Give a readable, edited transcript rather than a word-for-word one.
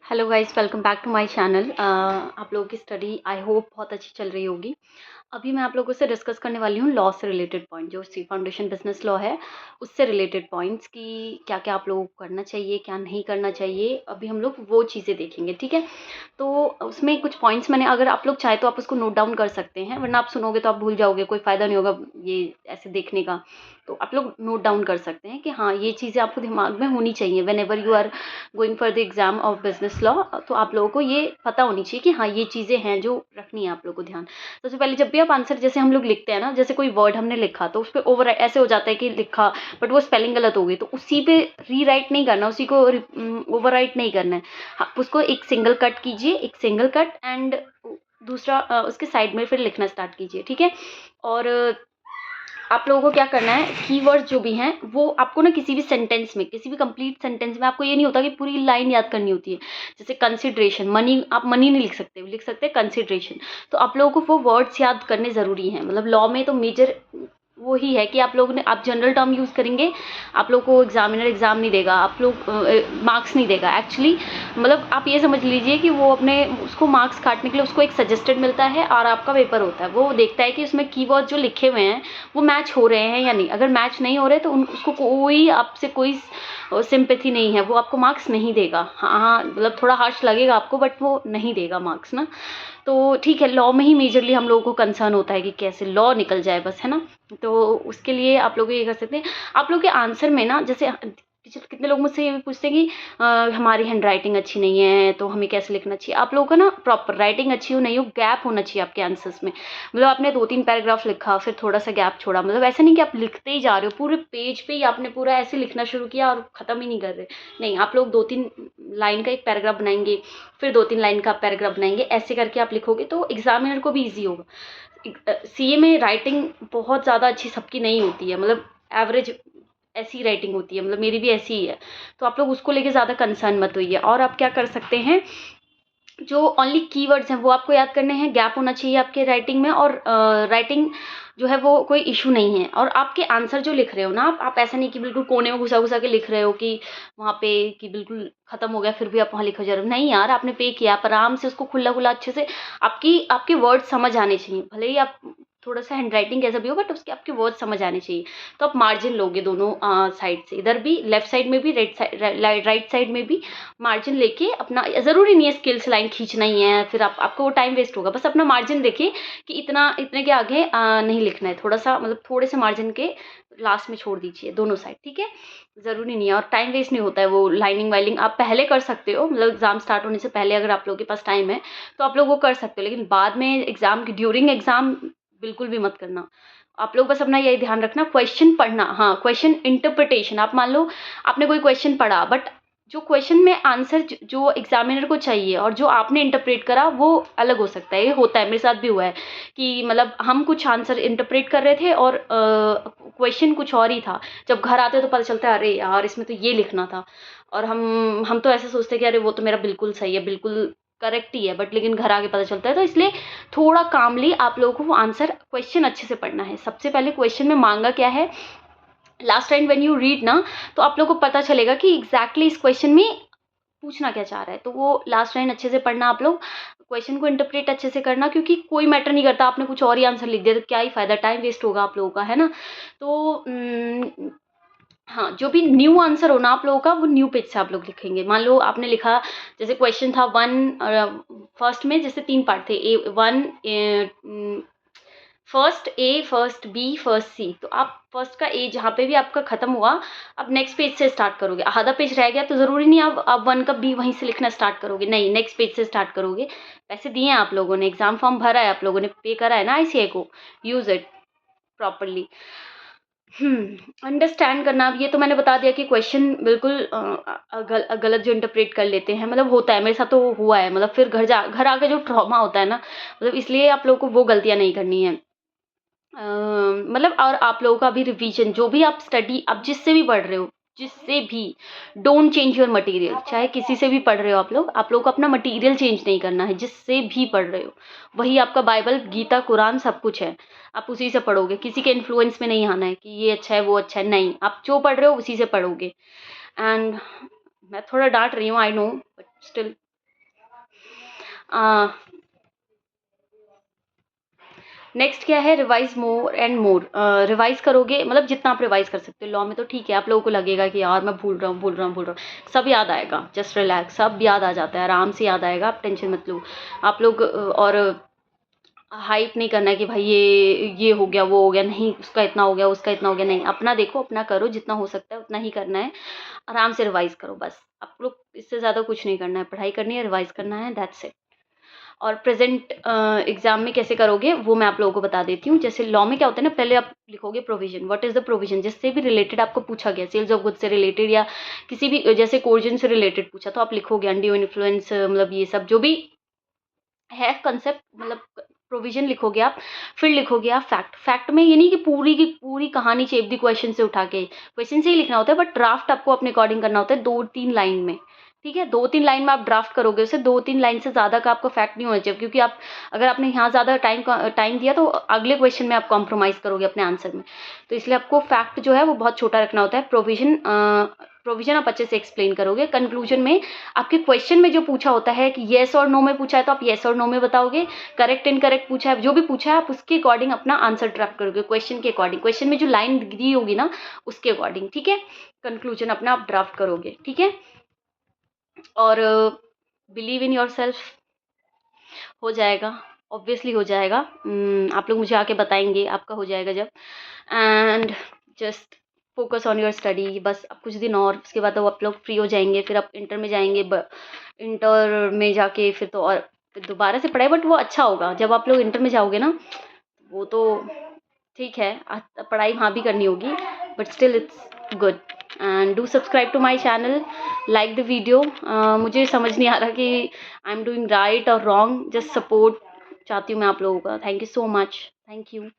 Hello guys, welcome back to my channel. आप लोगों की स्टडी आई होप बहुत अच्छी चल रही होगी। अभी मैं आप लोगों से डिस्कस करने वाली हूँ लॉ से रिलेटेड पॉइंट, जो सी फाउंडेशन बिजनेस लॉ है उससे रिलेटेड पॉइंट्स की क्या क्या आप लोगों को करना चाहिए, क्या नहीं करना चाहिए। अभी हम लोग वो चीज़ें देखेंगे, ठीक है। तो उसमें कुछ पॉइंट्स मैंने, अगर आप लोग चाहे तो आप उसको नोट डाउन कर सकते हैं, वरना आप सुनोगे तो आप भूल जाओगे, कोई फ़ायदा नहीं होगा ये ऐसे देखने का। तो आप लोग नोट डाउन कर सकते हैं कि हाँ, ये चीज़ें आपको दिमाग में होनी चाहिए whenever you are going for the exam of business law. तो आप लोगों को ये पता होनी चाहिए कि हाँ, ये चीज़ें हैं जो रखनी है आप लोगों को ध्यान। सबसे पहले जब भी आप आंसर, जैसे हम लोग लिखते हैं ना, जैसे कोई वर्ड हमने लिखा तो उस पर ओवर ऐसे हो जाता है कि लिखा बट वो स्पेलिंग गलत हो गई, तो उसी पे रीराइट नहीं करना, उसी को ओवर राइट नहीं करना है। हाँ, उसको एक सिंगल कट कीजिए, एक सिंगल कट एंड दूसरा उसके साइड में फिर लिखना स्टार्ट कीजिए, ठीक है। और आप लोगों को क्या करना है, कीवर्ड्स जो भी हैं वो आपको ना किसी भी सेंटेंस में, किसी भी कंप्लीट सेंटेंस में, आपको ये नहीं होता कि पूरी लाइन याद करनी होती है। जैसे कंसिडरेशन, मनी, आप मनी नहीं लिख सकते, लिख सकते हैं कंसिडरेशन। तो आप लोगों को वो वर्ड्स याद करने ज़रूरी हैं। मतलब लॉ में तो मेजर वो ही है कि आप लोगों ने, आप जनरल टर्म यूज़ करेंगे, आप लोग को एग्जामिनर एग्ज़ाम नहीं देगा, आप लोग मार्क्स नहीं देगा एक्चुअली। मतलब आप ये समझ लीजिए कि वो अपने उसको मार्क्स काटने के लिए उसको एक सजेस्टेड मिलता है और आपका पेपर होता है, वो देखता है कि उसमें कीवर्ड जो लिखे हुए हैं वो मैच हो रहे हैं या नहीं। अगर मैच नहीं हो रहे तो उसको कोई आपसे कोई सिंपैथी नहीं है, वो आपको मार्क्स नहीं देगा। हाँ हाँ, मतलब थोड़ा हार्श लगेगा आपको बट वो नहीं देगा मार्क्स ना। तो ठीक है, लॉ में ही मेजरली हम लोगों को कंसर्न होता है कि कैसे लॉ निकल जाए बस, है ना। तो उसके लिए आप लोग ये कर सकते हैं, आप लोग के आंसर में ना, जैसे कितने लोग मुझसे ये भी पूछते हैं कि हमारी हैंड राइटिंग अच्छी नहीं है तो हमें कैसे लिखना चाहिए। आप लोगों का ना प्रॉपर राइटिंग अच्छी हो नहीं हो, गैप होना चाहिए आपके आंसर्स में। मतलब आपने 2-3 पैराग्राफ लिखा फिर थोड़ा सा गैप छोड़ा, मतलब ऐसा नहीं कि आप लिखते ही जा रहे हो पूरे पेज पे ही, आपने पूरा ऐसे लिखना शुरू किया और ख़त्म ही नहीं कर रहे। नहीं, आप लोग 2-3 लाइन का एक पैराग्राफ बनाएंगे, फिर 2-3 लाइन का पैराग्राफ बनाएंगे, ऐसे करके आप लिखोगे तो एग्जामिनर को भी ईजी होगा। सीए में राइटिंग बहुत ज़्यादा अच्छी सबकी नहीं होती है, मतलब एवरेज ऐसी राइटिंग होती है, मतलब मेरी भी ऐसी ही है। तो आप लोग उसको लेके ज़्यादा कंसर्न मत होइए। और आप क्या कर सकते हैं, जो ओनली कीवर्ड्स हैं वो आपको याद करने हैं, गैप होना चाहिए आपके राइटिंग में, और राइटिंग जो है वो कोई इशू नहीं है। और आपके आंसर जो लिख रहे हो ना, आप ऐसा नहीं कि बिल्कुल कोने में घुसा घुसा के लिख रहे हो कि वहाँ पे कि बिल्कुल खत्म हो गया फिर भी आप वहाँ लिखो जा रहे हो। नहीं यार, आपने पे किया, आप आराम से उसको खुला खुला अच्छे से, आपके वर्ड समझ आने चाहिए, भले ही आप थोड़ा सा हैंड राइटिंग कैसा भी हो बट उसके आपके वर्ड समझ आने चाहिए। तो आप मार्जिन लोगे दोनों साइड से, इधर भी लेफ्ट साइड में भी, राइट साइड में भी मार्जिन लेके अपना, ज़रूरी नहीं है स्किल्स लाइन खींचना ही है, फिर आपको वो टाइम वेस्ट होगा। बस अपना मार्जिन देखिए कि इतने के आगे नहीं लिखना है, थोड़ा सा मतलब थोड़े से मार्जिन के लास्ट में छोड़ दीजिए दोनों साइड, ठीक है। ज़रूरी नहीं है और टाइम वेस्ट नहीं होता है, वो लाइनिंग वाइनिंग आप पहले कर सकते हो, मतलब एग्जाम स्टार्ट होने से पहले अगर आप लोगों के पास टाइम है तो आप लोग वो कर सकते हो, लेकिन बाद में एग्जाम की, ड्यूरिंग एग्जाम बिल्कुल भी मत करना। आप लोग बस अपना यही ध्यान रखना, क्वेश्चन पढ़ना, हाँ क्वेश्चन इंटरप्रिटेशन। आप मान लो आपने कोई क्वेश्चन पढ़ा बट जो क्वेश्चन में आंसर जो एग्जामिनर को चाहिए और जो आपने इंटरप्रेट करा वो अलग हो सकता है। ये होता है, मेरे साथ भी हुआ है कि मतलब हम कुछ आंसर इंटरप्रेट कर रहे थे और क्वेश्चन कुछ और ही था। जब घर आते तो पता चलता है अरे यार इसमें तो ये लिखना था, और हम तो ऐसे सोचते हैं कि अरे वो तो मेरा बिल्कुल सही है, बिल्कुल करेक्ट ही है, बट लेकिन घर आके पता चलता है। तो इसलिए थोड़ा कामली आप लोगों को वो आंसर क्वेश्चन अच्छे से पढ़ना है। सबसे पहले क्वेश्चन में मांगा क्या है, last time when you read ना, तो आप लोगों को पता चलेगा कि एग्जैक्टली इस क्वेश्चन में पूछना क्या चाह रहा है। तो वो लास्ट लाइन अच्छे से पढ़ना, आप लोग क्वेश्चन को इंटरप्रेट अच्छे से करना, क्योंकि कोई मैटर नहीं करता आपने कुछ और ही आंसर लिख दिया तो क्या ही फायदा, टाइम वेस्ट होगा आप लोगों का, है ना। तो हाँ, जो भी न्यू आंसर हो ना आप लोगों का, वो न्यू पेज से आप लोग लिखेंगे। मान लो आपने लिखा, जैसे क्वेश्चन था 1, फर्स्ट में जैसे 3 पार्ट थे, A1, first A, first B, first सी, तो आप फर्स्ट का ए जहाँ पे भी आपका खत्म हुआ, अब नेक्स्ट पेज से स्टार्ट करोगे। आधा पेज रह गया तो ज़रूरी नहीं आप 1 का बी वहीं से लिखना स्टार्ट करोगे, नहीं नेक्स्ट पेज से स्टार्ट करोगे। पैसे दिए हैं आप लोगों ने, एग्जाम फॉर्म भरा है, आप लोगों ने पे करा है ना आईसीए को, यूज़ इट प्रॉपरली। अंडरस्टैंड करना। अब ये तो मैंने बता दिया कि क्वेश्चन बिल्कुल गलत जो इंटरप्रेट कर लेते हैं, मतलब होता है, मेरे साथ तो हुआ है। मतलब फिर घर आके जो ट्रॉमा होता है ना, मतलब इसलिए आप लोगों को वो गलतियाँ नहीं करनी है। मतलब और आप लोगों का भी रिवीजन, जो भी आप स्टडी, आप जिससे भी पढ़ रहे हो, जिससे भी, डोंट चेंज योर मटेरियल। चाहे किसी से भी पढ़ रहे हो आप लोग को अपना मटेरियल चेंज नहीं करना है। जिससे भी पढ़ रहे हो वही आपका बाइबल, गीता, कुरान सब कुछ है, आप उसी से पढ़ोगे। किसी के इन्फ्लुएंस में नहीं आना है कि ये अच्छा है वो अच्छा है, नहीं, आप जो पढ़ रहे हो उसी से पढ़ोगे। एंड मैं थोड़ा डांट रही हूँ, I know, but still next क्या है, revise more and more. Revise करोगे मतलब जितना आप रिवाइज कर सकते हो। लॉ में तो ठीक है, आप लोगों को लगेगा कि यार मैं भूल रहा हूँ भूल रहा हूँ भूल रहा हूँ, सब याद आएगा, जस्ट रिलैक्स, सब याद आ जाता है, आराम से याद आएगा, आप टेंशन मत लो। आप लोग और हाइप नहीं करना है कि भाई ये हो गया वो हो गया, नहीं उसका इतना हो गया उसका इतना हो गया, नहीं, अपना देखो, अपना करो, जितना हो सकता है उतना ही करना है, आराम से रिवाइज करो बस। आप लोग इससे ज़्यादा कुछ नहीं करना है, पढ़ाई करनी है, रिवाइज करना है, दैट्स इट। और प्रेजेंट एग्जाम में कैसे करोगे वो मैं आप लोगों को बता देती हूँ। जैसे लॉ में क्या होता है ना, पहले आप लिखोगे provision, what is the provision, जिससे भी रिलेटेड आपको पूछा गया, सेल्स ऑफ गुड्स से रिलेटेड या किसी भी जैसे कोर्जन से रिलेटेड पूछा, तो आप लिखोगे अनड्यू इन्फ्लुएंस, मतलब ये सब जो भी है कंसेप्ट, मतलब प्रोविजन लिखोगे आप। फिर लिखोगे आप फैक्ट। फैक्ट में ये नहीं कि पूरी की पूरी कहानी चेप दी क्वेश्चन से उठा के, क्वेश्चन से ही लिखना होता है, बट ड्राफ्ट आपको अपने अकॉर्डिंग करना होता है 2-3 लाइन में। ठीक है, 2-3 लाइन में आप ड्राफ्ट करोगे उसे, 2-3 लाइन से ज़्यादा का आपका फैक्ट नहीं होना चाहिए, क्योंकि आप अगर आपने यहाँ ज़्यादा टाइम दिया तो अगले क्वेश्चन में आप कॉम्प्रोमाइज़ करोगे अपने आंसर में। तो इसलिए आपको फैक्ट जो है वो बहुत छोटा रखना होता है। प्रोविजन आप अच्छे से एक्सप्लेन करोगे। कंक्लूजन में आपके क्वेश्चन में जो पूछा होता है कि येस और नो में पूछा है तो आप येस और नो में बताओगे, करेक्ट इनकरेक्ट पूछा है, जो भी पूछा है आप उसके अकॉर्डिंग अपना आंसर ड्राफ्ट करोगे, क्वेश्चन के अकॉर्डिंग, क्वेश्चन में जो लाइन दी होगी ना उसके अकॉर्डिंग। ठीक है, कंक्लूजन अपना आप ड्राफ्ट करोगे। ठीक है, और बिलीव इन योर सेल्फ, हो जाएगा, ऑब्वियसली हो जाएगा। आप लोग मुझे आके बताएंगे आपका हो जाएगा जब। And just focus on your study, बस अब कुछ दिन और, उसके बाद तो आप लोग फ्री हो जाएंगे, फिर आप इंटर में जाएंगे, इंटर में जाके फिर तो और फिर दोबारा से पढ़ाई, बट वो अच्छा होगा जब आप लोग इंटर में जाओगे ना, वो तो ठीक है, पढ़ाई वहाँ भी करनी होगी, but still it's good. And do subscribe to my channel, like the video. मुझे समझ नहीं आ रहा कि आई एम डूइंग राइट और रॉन्ग, जस्ट सपोर्ट चाहती हूँ मैं आप लोगों का। Thank you so much, thank you.